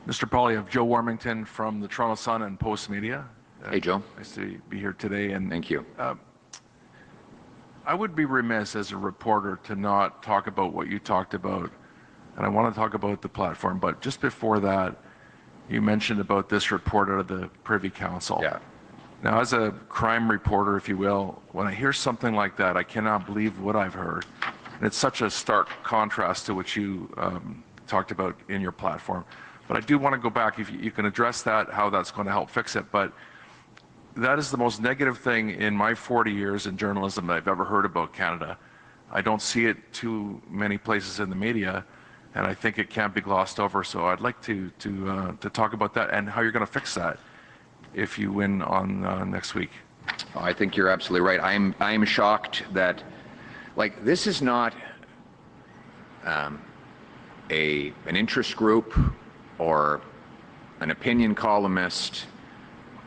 Mr. Poilievre, Joe Warmington from the Toronto Sun and Post Media. Hey, Joe. Nice to be here today. And thank you. I would be remiss as a reporter to not talk about what you talked about, and I want to talk about the platform. But just before that, you mentioned about this report out of the Privy Council. Yeah. Now, as a crime reporter, if you will, when I hear something like that, I cannot believe what I've heard. And it's such a stark contrast to what you talked about in your platform. But I do want to go back, if you can address that, how that's going to help fix it. But that is the most negative thing in my 40 years in journalism that I've ever heard about Canada. I don't see it too many places in the media, and I think it can't be glossed over. So I'd like to talk about that and how you're going to fix that if you win on next week. Oh, I think you're absolutely right. I'm shocked that, like, this is not an interest group or an opinion columnist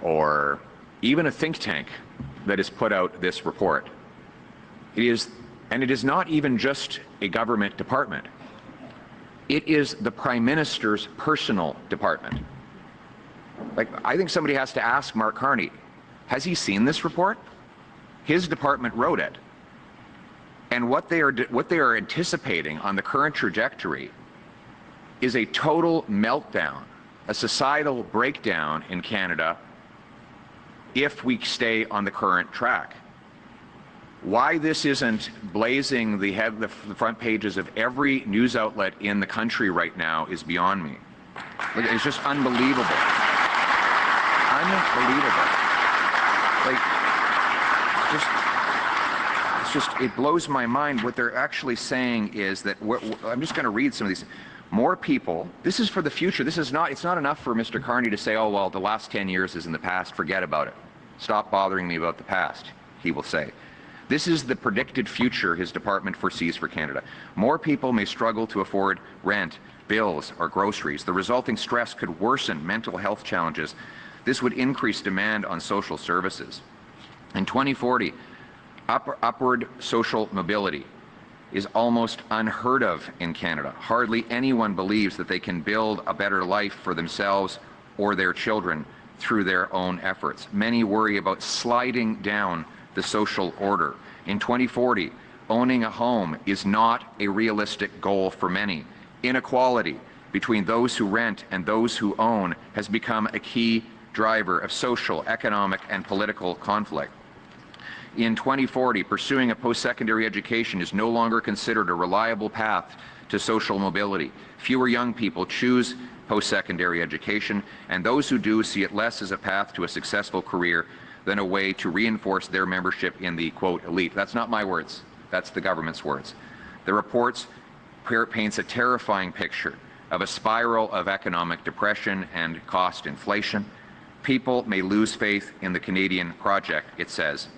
or even a think tank that has put out this report. It is, and it is not even just a government department. It is the Prime Minister's personal department. Like, I think somebody has to ask Mark Carney, has he seen this report? His department wrote it. And what they are anticipating on the current trajectory is a total meltdown, a societal breakdown in Canada if we stay on the current track. Why this isn't blazing the front pages of every news outlet in the country right now is beyond me. It's just unbelievable. Unbelievable. Like, it blows my mind. What they're actually saying is that, I'm just going to read some of these. More people, this is for the future. This is not, it's not enough for Mr. Carney to say, oh, well, the last 10 years is in the past, forget about it. Stop bothering me about the past, he will say. This is the predicted future his department foresees for Canada. More people may struggle to afford rent, bills, or groceries. The resulting stress could worsen mental health challenges. This would increase demand on social services. In 2040, upward social mobility is almost unheard of in Canada. Hardly anyone believes that they can build a better life for themselves or their children through their own efforts. Many worry about sliding down the social order. In 2040, owning a home is not a realistic goal for many. Inequality between those who rent and those who own has become a key driver of social, economic, and political conflict. In 2040, pursuing a post-secondary education is no longer considered a reliable path to social mobility. Fewer young people choose post-secondary education, and those who do see it less as a path to a successful career than a way to reinforce their membership in the, quote, elite. That's not my words. That's the government's words. The report paints a terrifying picture of a spiral of economic depression and cost inflation. People may lose faith in the Canadian project, it says.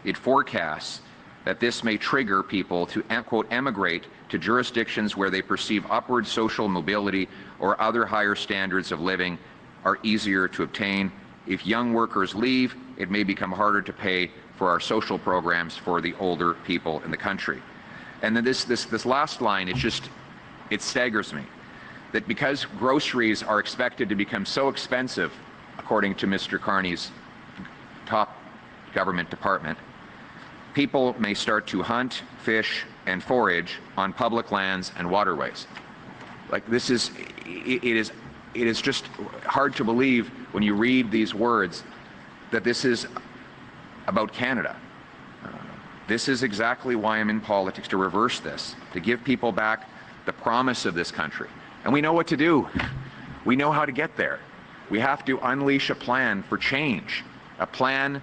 It forecasts that this may trigger people to, quote, emigrate to jurisdictions where they perceive upward social mobility or other higher standards of living are easier to obtain. If young workers leave, it may become harder to pay for our social programs for the older people in the country. And then this last line, it staggers me. That because groceries are expected to become so expensive, according to Mr. Carney's top government department, people may start to hunt, fish, and forage on public lands and waterways. Like, this is, it is just hard to believe when you read these words that this is about Canada. This is exactly why I'm in politics, to reverse this, to give people back the promise of this country. And we know what to do. We know how to get there. We have to unleash a plan for change, a plan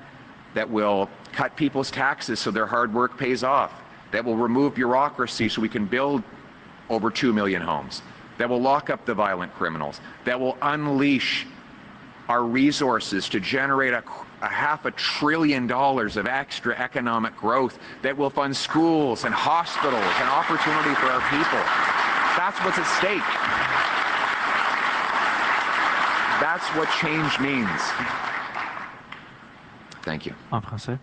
that will cut people's taxes so their hard work pays off, that will remove bureaucracy so we can build over 2 million homes, that will lock up the violent criminals, that will unleash our resources to generate a $500 billion of extra economic growth, that will fund schools and hospitals and opportunity for our people. That's what's at stake. That's what change means. Thank you. En français.